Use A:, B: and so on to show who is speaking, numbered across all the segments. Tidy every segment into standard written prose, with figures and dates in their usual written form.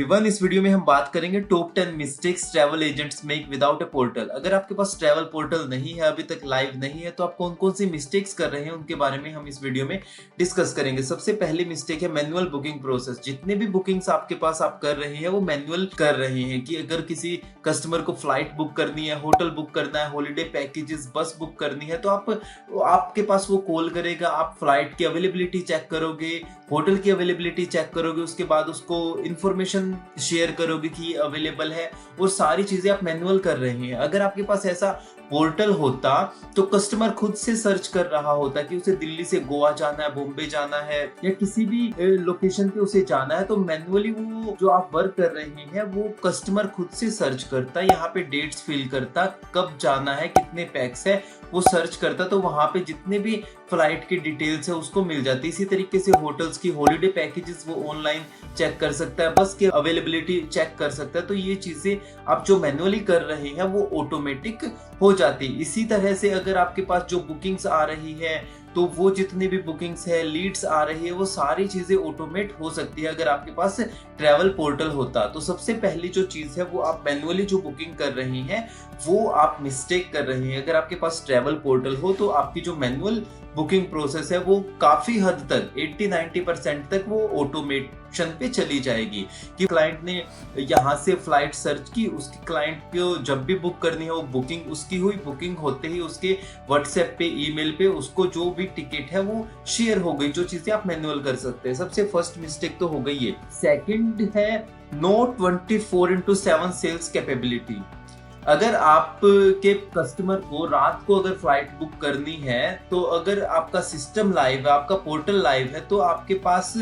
A: Everyone, इस video में हम बात करेंगे top 10 mistakes travel agents make without a portal. अगर आपके पास ट्रैवल पोर्टल नहीं है, अभी तक लाइव नहीं है, तो आप कौन कौन सी मिस्टेक्स कर रहे हैं उनके बारे में हम इस वीडियो में डिस्कस करेंगे। सबसे पहली मिस्टेक है मैनुअल बुकिंग प्रोसेस। जितने भी बुकिंग्स आपके पास आप कर रहे हैं वो मैनुअल कर रहे हैं। कि अगर किसी कस्टमर को फ्लाइट बुक करनी है, होटल बुक करना है, हॉलीडे पैकेजेस, बस बुक करनी है, तो आपके पास वो कॉल करेगा, आप फ्लाइट की अवेलेबिलिटी चेक करोगे, होटल की अवेलेबिलिटी चेक करोगे, उसके बाद उसको इंफॉर्मेशन शेयर करोगे कि अवेलेबल है, और सारी चीजें आप मैनुअल कर रहे हैं। अगर आपके पास ऐसा पोर्टल होता तो कस्टमर खुद से सर्च कर रहा होता कि उसे दिल्ली से गोवा जाना है, बॉम्बे जाना है, या किसी भी लोकेशन पे उसे जाना है, तो मैनुअली वो जो आप वर्क कर रहे हैं वो कस्टमर खुद से सर्च करता, यहाँ पे डेट्स फिल करता, कब जाना है, कितने पैक्स है, वो सर्च करता, तो वहां पे जितने भी फ्लाइट की डिटेल्स है उसको मिल जाती। इसी तरीके से होटल्स की हॉलीडे पैकेजेस वो ऑनलाइन चेक कर सकता है, बस की अवेलेबिलिटी चेक कर सकता है। तो ये चीजें आप जो मैनुअली कर रहे हैं वो ऑटोमेटिक हो जाती। इसी तरह से अगर आपके पास जो बुकिंग्स आ रही है, तो वो जितनी भी बुकिंग्स है, लीड्स आ रही है, वो सारी चीजें ऑटोमेट हो सकती है अगर आपके पास ट्रैवल पोर्टल होता। तो सबसे पहली जो चीज है वो आप मैनुअली जो बुकिंग कर रहे हैं वो आप मिस्टेक कर रहे हैं। अगर आपके पास ट्रैवल पोर्टल हो तो आपकी जो मैनुअल बुकिंग प्रोसेस है वो काफी हद तक 80-90% तक वो ऑटोमेशन पे चली जाएगी। कि क्लाइंट ने यहाँ से फ्लाइट सर्च की, उसकी क्लाइंट को जब भी बुक करनी है वो बुकिंग उसकी हुई, बुकिंग होते ही उसके व्हाट्सएप पे, ईमेल पे उसको जो भी टिकट है वो शेयर हो गई, जो चीजें आप मैनुअल कर सकते हैं। सबसे फर्स्ट मिस्टेक तो हो गई है। सेकंड है नो 24/7 सेल्स कैपेबिलिटी। अगर आप के कस्टमर को रात को अगर फ्लाइट बुक करनी है, तो अगर आपका सिस्टम लाइव है, आपका पोर्टल लाइव है, तो आपके पास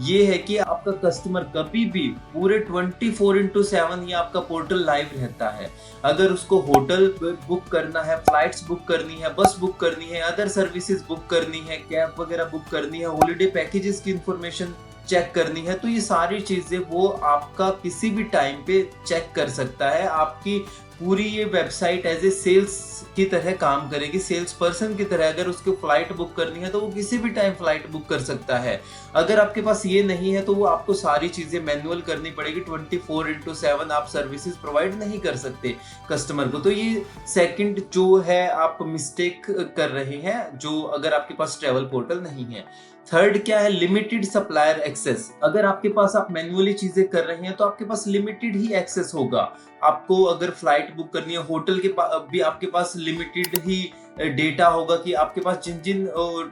A: ये है कि आपका कस्टमर कभी भी पूरे 24/7 ये आपका पोर्टल लाइव रहता है। अगर उसको होटल बुक करना है, फ्लाइट्स बुक करनी है, बस बुक करनी है, अदर सर्विसेज बुक करनी है, कैब वगैरह बुक करनी है, हॉलीडे पैकेजेस की इंफॉर्मेशन चेक करनी है, तो ये सारी चीजें वो आपका किसी भी टाइम पे चेक कर सकता है। आपकी पूरी ये वेबसाइट एज ए सेल्स की तरह काम करेगी, सेल्स पर्सन की तरह। अगर उसको फ्लाइट बुक करनी है तो वो किसी भी टाइम फ्लाइट बुक कर सकता है। अगर आपके पास ये नहीं है तो वो आपको सारी चीजें मैनुअल करनी पड़ेगी। 24/7 आप सर्विसेज प्रोवाइड नहीं कर सकते कस्टमर को। तो ये सेकंड जो है आप मिस्टेक कर रहे हैं, जो अगर आपके पास ट्रैवल पोर्टल नहीं है। थर्ड क्या है? Limited supplier access. अगर आपके पास आप मैनुअली चीजें कर रहे हैं तो आपके पास लिमिटेड ही एक्सेस होगा। आपको अगर फ्लाइट बुक करनी है, होटल के भी आपके पास लिमिटेड ही डेटा होगा कि आपके पास जिन जिन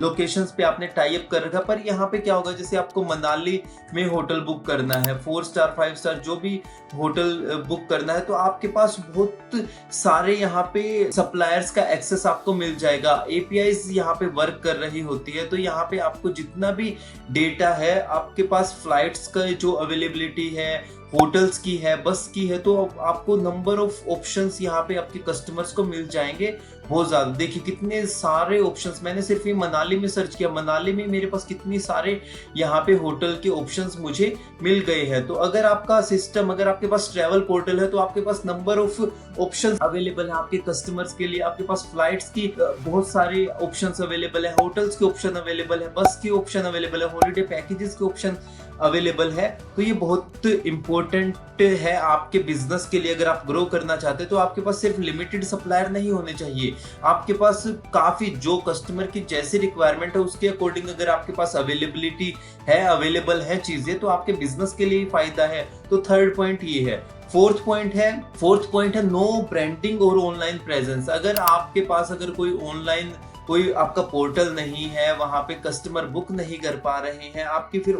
A: लोकेशंस पे आपने टाई अप कर रखा। पर यहाँ पे क्या होगा, जैसे आपको मनाली में होटल बुक करना है, 4 स्टार 5 स्टार जो भी होटल बुक करना है, तो आपके पास बहुत सारे यहाँ पे सप्लायर्स का एक्सेस आपको मिल जाएगा। एपीआईज यहाँ पे वर्क कर रही होती है, तो यहाँ पे आपको जितना भी डेटा है, आपके पास फ्लाइट्स का जो अवेलेबिलिटी है, होटल्स की है, बस की है, तो आपको नंबर ऑफ ऑप्शंस यहाँ पे आपके कस्टमर्स को मिल जाएंगे बहुत ज्यादा। देखिए कितने सारे ऑप्शंस, मैंने सिर्फ ये मनाली में सर्च किया, मनाली में मेरे पास कितनी सारे यहाँ पे होटल के ऑप्शंस मुझे मिल गए हैं। तो अगर आपका सिस्टम, अगर आपके पास ट्रैवल पोर्टल है, तो आपके पास नंबर ऑफ ऑप्शंस अवेलेबल है आपके कस्टमर्स के लिए। आपके पास फ्लाइट्स की बहुत सारे ऑप्शंस अवेलेबल है, होटल्स के ऑप्शन अवेलेबल है, बस की ऑप्शन अवेलेबल है, हॉलीडे पैकेजेस के ऑप्शन अवेलेबल है। तो ये बहुत इंपॉर्टेंट है आपके बिजनेस के लिए। अगर आप ग्रो करना चाहते हैं तो आपके पास सिर्फ लिमिटेड सप्लायर नहीं होने चाहिए, आपके पास काफी जो कस्टमर की जैसी रिक्वायरमेंट है उसके अकॉर्डिंग अगर आपके पास अवेलेबिलिटी है, अवेलेबल है चीजें, तो आपके बिजनेस के लिए ही फायदा है। तो थर्ड पॉइंट ये है। फोर्थ पॉइंट है नो ब्रांडिंग और ऑनलाइन प्रेजेंस। अगर आपके पास अगर कोई ऑनलाइन कोई आपका पोर्टल नहीं है, वहां पे कस्टमर बुक नहीं कर पा रहे हैं, आपकी फिर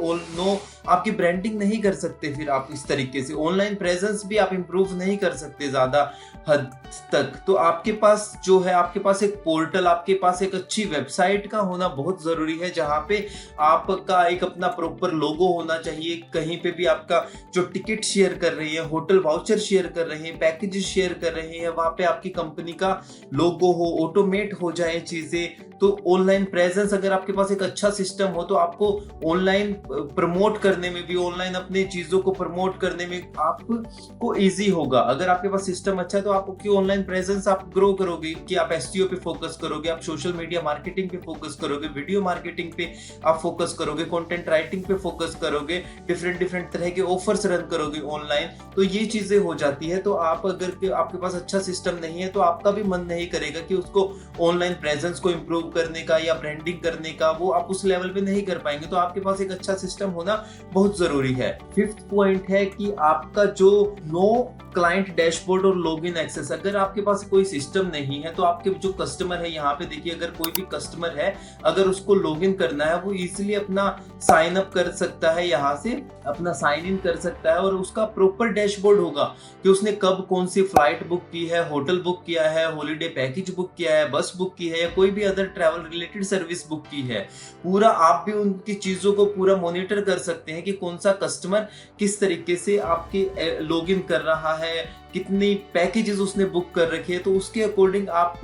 A: आपकी ब्रांडिंग नहीं कर सकते, फिर आप इस तरीके से ऑनलाइन प्रेजेंस भी आप इंप्रूव नहीं कर सकते ज्यादा हद तक। तो आपके पास जो है, आपके पास एक पोर्टल, आपके पास एक अच्छी वेबसाइट का होना बहुत जरूरी है, जहां पे आपका एक अपना प्रॉपर लोगो होना चाहिए। कहीं पे भी आपका जो टिकट शेयर कर रही है, होटल वाउचर शेयर कर रहे हैं, पैकेजेस शेयर कर रहे हैं, वहां पे आपकी कंपनी का लोगो हो, ऑटोमेट हो जाए चीजें। से। तो ऑनलाइन प्रेजेंस, अगर आपके पास एक अच्छा सिस्टम हो तो आपको ऑनलाइन प्रमोट करने में भी, ऑनलाइन अपनी चीजों को प्रमोट करने में आपको इजी होगा। अगर आपके पास सिस्टम अच्छा है तो आपकी ऑनलाइन प्रेजेंस आप ग्रो करोगे कि आप एसईओ पे फोकस करोगे, आप सोशल मीडिया मार्केटिंग पे फोकस करोगे, वीडियो मार्केटिंग पे आप फोकस करोगे, कंटेंट राइटिंग पे फोकस करोगे, डिफरेंट तरह के ऑफर्स रन करोगे ऑनलाइन। तो ये चीजें हो जाती है। तो आप अगर आपके पास अच्छा सिस्टम नहीं है तो आपका भी मन नहीं करेगा कि उसको ऑनलाइन प्रेजेंस को इंप्रूव करने का या ब्रांडिंग करने का, वो आप उस लेवल पे नहीं कर पाएंगे। तो आपके पास एक अच्छा सिस्टम होना बहुत जरूरी है। फिफ्थ पॉइंट है कि आपका जो नो क्लाइंट डैशबोर्ड और लॉगिन एक्सेस, अगर आपके पास कोई सिस्टम नहीं है तो आपके जो कस्टमर है, यहाँ पे देखिए अगर कोई भी कस्टमर है, अगर उसको लॉगिन करना है वो इजीली अपना साइन अप कर सकता है, यहाँ से अपना साइन इन कर सकता है और उसका प्रॉपर डैशबोर्ड होगा कि उसने कब कौन सी फ्लाइट बुक की है, होटल बुक किया है, हॉलीडे पैकेज बुक किया है, बस बुक की है या कोई भी other travel related service book की है। पूरा आप भी उनकी चीजों को पूरा मॉनिटर कर सकते हैं कि कौन सा कस्टमर किस तरीके से आपके लॉगिन कर रहा है, कितनी पैकेजेस उसने बुक कर रखे हैं। तो उसके अकॉर्डिंग आप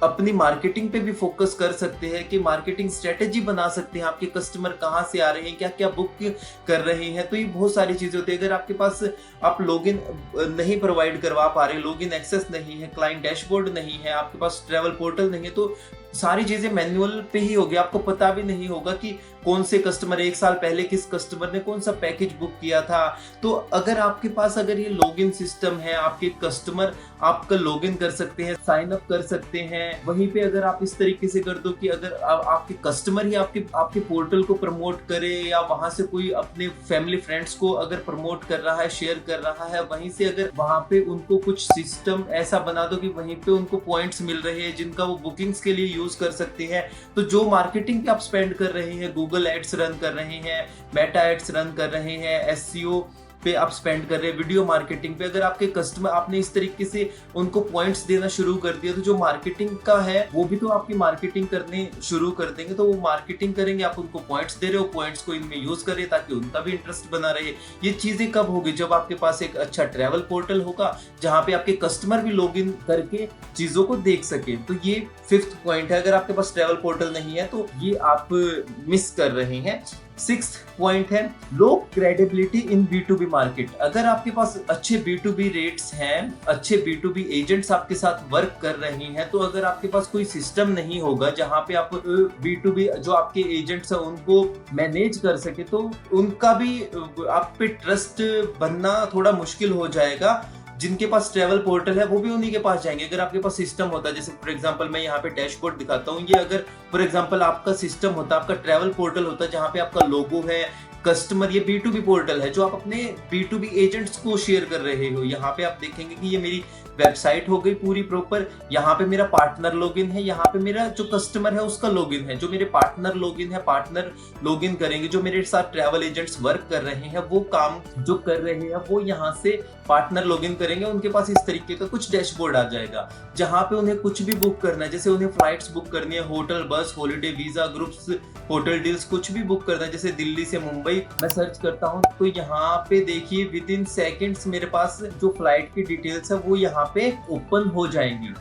A: अपनी मार्केटिंग पे भी फोकस कर सकते हैं कि मार्केटिंग स्ट्रेटेजी बना सकते हैं, आपके कस्टमर कहाँ से आ रहे हैं, क्या क्या बुक कर रहे हैं। तो ये बहुत सारी चीजें होती है। अगर आपके पास आप लॉगिन नहीं प्रोवाइड करवा पा रहे, लॉगिन एक्सेस नहीं है, क्लाइंट डैशबोर्ड नहीं है, आपके पास ट्रैवल पोर्टल नहीं है, तो सारी चीजें मैनुअल पे ही होगी। आपको पता भी नहीं होगा कि कौन से कस्टमर, एक साल पहले किस कस्टमर ने कौन सा पैकेज बुक किया था। तो अगर आपके पास अगर ये लॉगिन सिस्टम है, आपके कस्टमर आपका लॉगिन कर सकते हैं, साइन अप कर सकते हैं। वहीं पे अगर आप इस तरीके से कर दो कि अगर आपके कस्टमर ही आपके पोर्टल को प्रमोट करे या वहां से कोई अपने फैमिली फ्रेंड्स को अगर प्रमोट कर रहा है, शेयर कर रहा है, वहीं से अगर वहां पे उनको कुछ सिस्टम ऐसा बना दो कि वहीं पे उनको पॉइंट्स मिल रहे हैं जिनका वो बुकिंग्स के लिए यूज कर सकते हैं। तो जो मार्केटिंग पे आप स्पेंड कर रहे हैं, गूगल एड्स रन कर रहे हैं, मेटा एड्स रन कर रहे हैं, एसईओ पे आप स्पेंड कर रहे हैं, वीडियो मार्केटिंग पे, अगर आपके कस्टमर आपने इस तरीके से उनको पॉइंट्स देना शुरू कर दिया तो जो मार्केटिंग का है वो भी तो आपकी मार्केटिंग करने शुरू कर देंगे। तो वो मार्केटिंग करेंगे, आप उनको पॉइंट्स दे रहे हो, पॉइंट्स को इनमें यूज कर रहे हैं ताकि उनका भी इंटरेस्ट बना रहे। ये चीजें कब होगी? जब आपके पास एक अच्छा ट्रैवल पोर्टल होगा जहां पे आपके कस्टमर भी लॉग इन करके चीजों को देख सके। तो ये फिफ्थ पॉइंट है। अगर आपके पास ट्रैवल पोर्टल नहीं है तो ये आप मिस कर रहे हैं। सिक्स्थ पॉइंट है लो क्रेडिबिलिटी इन B2B मार्केट। अगर आपके पास अच्छे B2B रेट्स हैं, अच्छे B2B एजेंट्स आपके साथ वर्क कर रहे हैं, तो अगर आपके पास कोई सिस्टम नहीं होगा जहां पे आप B2B जो आपके एजेंट्स हैं उनको मैनेज कर सके, तो उनका भी आप पे ट्रस्ट बनना थोड़ा मुश्किल हो जाएगा। जिनके पास ट्रैवल पोर्टल है वो भी उन्हीं के पास जाएंगे। अगर आपके पास सिस्टम होता है, जैसे फॉर एग्जांपल मैं यहाँ पे डैशबोर्ड दिखाता हूँ, ये अगर फॉर एग्जांपल आपका सिस्टम होता, आपका ट्रैवल पोर्टल होता जहाँ पे आपका लोगो है, कस्टमर, ये B2B पोर्टल है जो आप अपने B2B एजेंट्स को शेयर कर रहे हो। यहाँ पे आप देखेंगे कि ये मेरी वेबसाइट हो गई पूरी प्रॉपर, यहाँ पे मेरा पार्टनर लॉगिन है, यहाँ पे मेरा जो कस्टमर है उसका लॉगिन है, जो मेरे पार्टनर लॉगिन है, पार्टनर लॉगिन करेंगे, जो मेरे साथ ट्रैवल एजेंट्स वर्क कर रहे हैं वो काम जो कर रहे हैं वो यहाँ से पार्टनर लॉगिन करेंगे। उनके पास इस तरीके का कुछ डैशबोर्ड आ जाएगा जहां पे उन्हें कुछ भी बुक करना है, जैसे उन्हें फ्लाइट्स बुक करनी है, होटल, बस, holiday, visa, groups, hotel deals, कुछ भी बुक करना है, जैसे दिल्ली से मुंबई मैं सर्च करता हूं तो यहाँ पे देखिए विद इन सेकेंड्स मेरे पास जो फ्लाइट की डिटेल्स है वो यहाँ पे ओपन हो जाएंगी।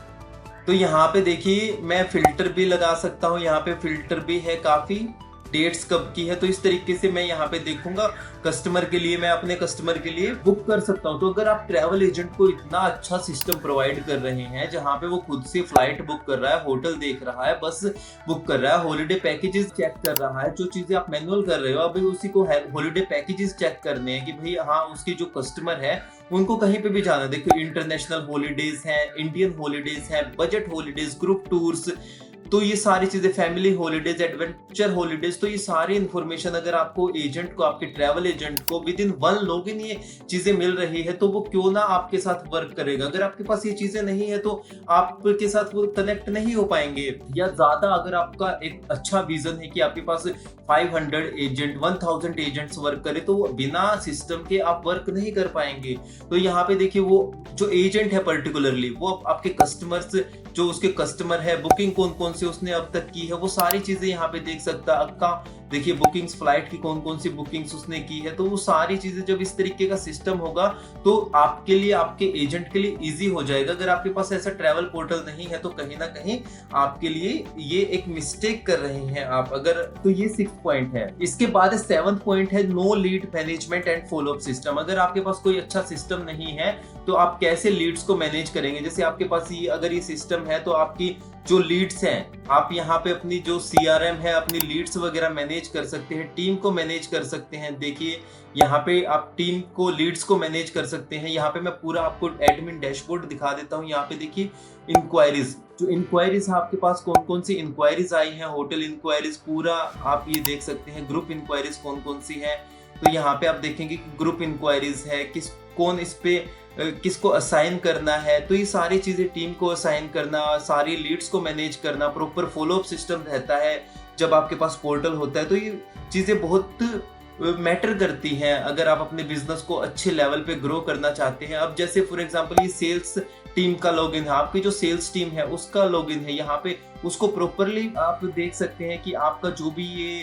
A: तो यहाँ पे देखिए मैं फिल्टर भी लगा सकता हूँ, यहाँ पे फिल्टर भी है, काफी डेट्स कब की है। तो इस तरीके से मैं यहाँ पे देखूंगा कस्टमर के लिए, मैं अपने कस्टमर के लिए बुक कर सकता हूँ। तो अगर आप ट्रैवल एजेंट को इतना अच्छा सिस्टम प्रोवाइड कर रहे हैं जहाँ पे वो खुद से फ्लाइट बुक कर रहा है, होटल देख रहा है, बस बुक कर रहा है, हॉलीडे पैकेजेस चेक कर रहा है, जो चीजें आप मैनुअल कर रहे हो अभी उसी को हॉलीडे पैकेजेस चेक करने हैं कि भाई हाँ उसकी जो कस्टमर है उनको कहीं पे भी जाना है। देखो इंटरनेशनल हॉलीडेज है, इंडियन हॉलीडेज है, बजट हॉलीडेज, ग्रुप टूर्स, तो ये सारी चीजें, फैमिली हॉलीडेज, एडवेंचर हॉलीडेज, तो ये सारी इंफॉर्मेशन अगर आपको एजेंट को, आपके ट्रैवल एजेंट को विद इन वन लॉगिन ये चीजें मिल रही है तो वो क्यों ना आपके साथ वर्क करेगा। अगर आपके पास ये चीजें नहीं है तो आपके साथ वो कनेक्ट नहीं हो पाएंगे। या ज्यादा अगर आपका एक अच्छा विजन है कि आपके पास 500 एजेंट, 1000 एजेंट्स वर्क करे तो बिना सिस्टम के आप वर्क नहीं कर पाएंगे। तो यहाँ पे देखिए वो जो एजेंट है पर्टिकुलरली वो आपके कस्टमर्स, जो उसके कस्टमर है, बुकिंग कौन कौन से उसने अब तक की है, वो सारी चीजें यहाँ पे देख सकता है। आपका देखिए बुकिंग्स, फ्लाइट की कौन कौन सी बुकिंग्स उसने की है, तो वो सारी चीजें जब इस तरीके का सिस्टम होगा तो आपके लिए, आपके एजेंट के लिए इजी हो जाएगा। अगर आपके पास ऐसा ट्रैवल पोर्टल नहीं है तो कहीं ना कहीं आपके लिए ये एक मिस्टेक कर रहे हैं आप अगर। तो ये 6 पॉइंट है। इसके बाद 7th पॉइंट है no lead management and follow up system. अगर आपके पास कोई अच्छा सिस्टम नहीं है तो आप कैसे लीड्स को मैनेज करेंगे। जैसे आपके पास ये अगर ये सिस्टम है तो आपकी जो लीड्स हैं, आप यहाँ पे अपनी जो CRM है, अपनी लीड्स वगैरह मैनेज कर सकते हैं, टीम को मैनेज कर सकते हैं। देखिए यहाँ पे आप टीम को, लीड्स को मैनेज कर सकते हैं। यहाँ पे मैं पूरा आपको एडमिन डैशबोर्ड दिखा देता हूँ। यहाँ पे देखिए इंक्वायरीज, जो इंक्वायरीज आपके पास कौन कौन सी इंक्वायरीज आई हैं, होटल इंक्वायरीज पूरा आप ये देख सकते हैं। ग्रुप इंक्वायरीज कौन कौन सी है, तो यहाँ पे आप देखेंगे कि ग्रुप इंक्वायरीज है, कौन इस पे किसको असाइन करना है। तो ये सारी चीजें, टीम को असाइन करना, सारी लीड्स को मैनेज करना, प्रॉपर फॉलोअप सिस्टम रहता है जब आपके पास पोर्टल होता है। तो ये चीजें बहुत मैटर करती हैं अगर आप अपने बिजनेस को अच्छे लेवल पे ग्रो करना चाहते हैं। अब जैसे फॉर एग्जांपल ये सेल्स टीम का लॉगिन है, आपकी जो सेल्स टीम है उसका लॉगिन है, यहाँ पे उसको प्रॉपरली आप देख सकते हैं कि आपका जो भी ये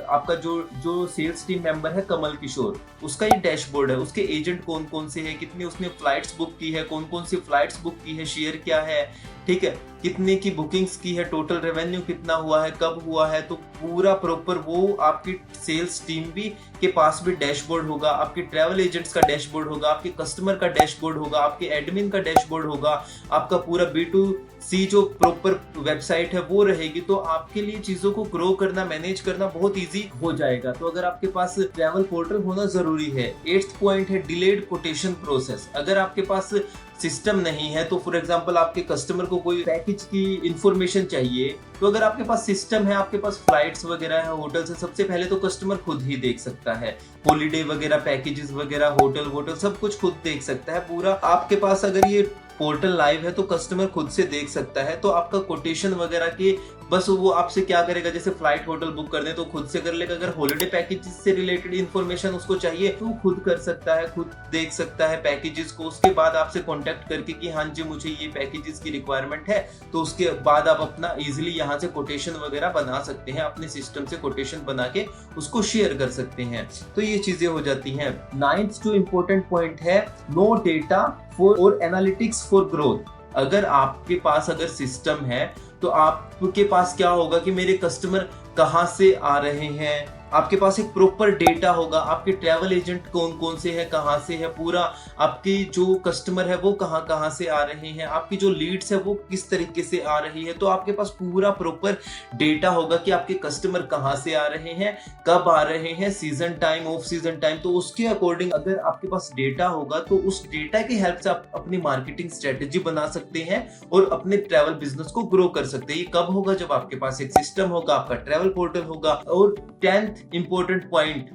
A: आपका जो सेल्स टीम मेंबर है कमल किशोर, उसका ये डैशबोर्ड है, उसके एजेंट कौन कौन से हैं, कितनी उसने फ्लाइट्स बुक की है, कौन कौन सी फ्लाइट्स बुक की है, शेयर क्या है, ठीक है, कितने की बुकिंग्स की है, टोटल रेवेन्यू कितना हुआ है, कब हुआ है। तो पूरा प्रॉपर वो आपकी सेल्स टीम भी के पास भी डैशबोर्ड होगा, आपके ट्रैवल एजेंट्स का डैशबोर्ड होगा, आपके कस्टमर का डैशबोर्ड होगा, आपके एडमिन का डैशबोर्ड होगा, आपका पूरा B2C जो प्रॉपर वेबसाइट है वो रहेगी। तो आपके लिए चीजों को ग्रो करना, मैनेज करना बहुत इजी हो जाएगा। तो अगर आपके पास ट्रैवल पोर्टल होना जरूरी है। 8th पॉइंट है डिलेड कोटेशन प्रोसेस। अगर आपके पास सिस्टम नहीं है तो फॉर एग्जांपल आपके कस्टमर को कोई पैकेज की इंफॉर्मेशन चाहिए, तो अगर आपके पास सिस्टम है, आपके पास फ्लाइट्स वगैरह है, होटल से, सबसे पहले तो कस्टमर खुद ही देख सकता है। हॉलीडे वगैरह, पैकेजेस वगैरह, होटल सब कुछ खुद देख सकता है पूरा। आपके पास अगर ये पोर्टल लाइव है तो कस्टमर खुद से देख सकता है। तो आपका कोटेशन वगैरह के बस वो आपसे क्या करेगा, जैसे फ्लाइट होटल बुक करने तो खुद से कर लेगा। अगर हॉलिडे पैकेजेस से रिलेटेड इंफॉर्मेशन उसको चाहिए तो खुद कर सकता है, खुद देख सकता है पैकेजेस को। उसके बाद आपसे कांटेक्ट करके कि हाँ जी मुझे ये पैकेजेस की रिक्वायरमेंट है, तो उसके बाद आप अपना इजीली यहाँ से कोटेशन वगैरह बना सकते हैं, अपने सिस्टम से कोटेशन बना के उसको शेयर कर सकते हैं। तो ये चीजें हो जाती हैं। 9th जो इंपॉर्टेंट पॉइंट है, no data for analytics for growth. अगर आपके पास अगर सिस्टम है तो आपके पास क्या होगा कि मेरे कस्टमर कहाँ से आ रहे हैं, आपके पास एक प्रॉपर डेटा होगा, आपके ट्रैवल एजेंट कौन कौन से हैं, कहाँ से है, पूरा आपके जो कस्टमर है वो कहाँ कहाँ से आ रहे हैं, आपकी जो लीड्स है वो किस तरीके से आ रही है। तो आपके पास पूरा प्रॉपर डेटा होगा कि आपके कस्टमर कहाँ से आ रहे हैं, कब आ रहे हैं, season time, off season time. तो उसके अकॉर्डिंग अगर आपके पास डेटा होगा तो उस डेटा की हेल्प से आप अपनी मार्केटिंग स्ट्रेटेजी बना सकते हैं और अपने ट्रैवल बिजनेस को ग्रो कर सकते हैं। ये कब होगा, जब आपके पास एक सिस्टम होगा, आपका ट्रैवल पोर्टल होगा। और 10th important point,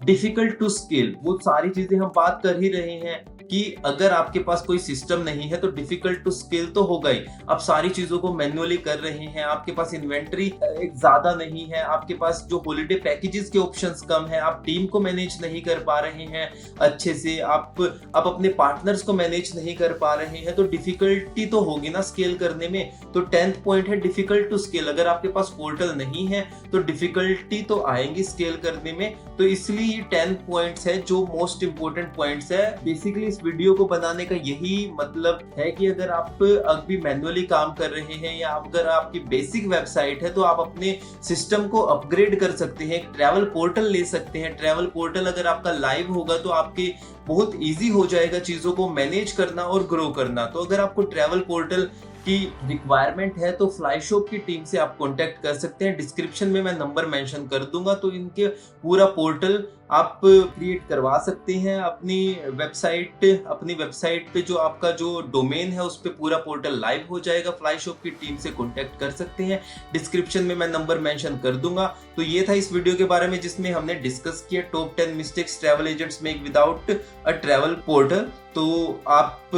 A: difficult to scale. वो सारी चीजें हम बात कर ही रहे हैं कि अगर आपके पास कोई सिस्टम नहीं है तो डिफिकल्ट टू स्केल तो होगा ही। आप सारी चीजों को मैन्युअली कर रहे हैं, आपके पास इन्वेंटरी एक ज्यादा नहीं है, आपके पास जो हॉलिडे पैकेजेस के ऑप्शंस कम है, आप टीम को मैनेज नहीं कर पा रहे हैं अच्छे से, आप अपने पार्टनर्स को मैनेज नहीं कर पा रहे हैं, तो डिफिकल्टी तो होगी ना स्केल करने में। तो 10th पॉइंट है डिफिकल्ट टू स्केल। अगर आपके पास पोर्टल नहीं है तो डिफिकल्टी तो आएंगी स्केल करने में। तो इसलिए ये 10 पॉइंट्स है जो मोस्ट इंपोर्टेंट पॉइंट्स है। बेसिकली इस वीडियो को बनाने का यही मतलब है कि अगर आप अभी मैन्युअली काम कर रहे हैं या अगर आपकी बेसिक वेबसाइट है तो आप अपने सिस्टम को अपग्रेड कर सकते हैं, ट्रैवल पोर्टल ले सकते हैं। ट्रैवल पोर्टल अगर आपका लाइव होगा तो आपके बहुत इजी हो जाएगा चीजों को मैनेज करना और ग्रो करना। तो अगर आपको ट्रैवल पोर्टल की रिक्वायरमेंट है तो फ्लाई शॉप की टीम से आप कांटेक्ट कर सकते हैं। डिस्क्रिप्शन में मैं नंबर मेंशन कर दूंगा, तो इनके पूरा पोर्टल आप क्रिएट करवा सकते हैं अपनी वेबसाइट पे। जो आपका जो डोमेन है उस पे पूरा पोर्टल लाइव हो जाएगा। फ्लाई शॉप की टीम से कांटेक्ट कर सकते हैं, डिस्क्रिप्शन में मैं नंबर मेंशन कर दूंगा। तो ये था इस वीडियो के बारे में जिसमें हमने डिस्कस किया top 10 mistakes travel agents make without a travel portal. तो आप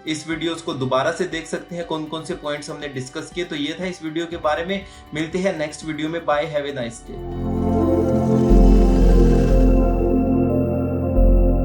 A: इस वीडियोस को दोबारा से देख सकते हैं कौन कौन से पॉइंट्स हमने डिस्कस किए। तो ये था इस वीडियो के बारे में। मिलते हैं नेक्स्ट वीडियो में। Bye, have a nice day.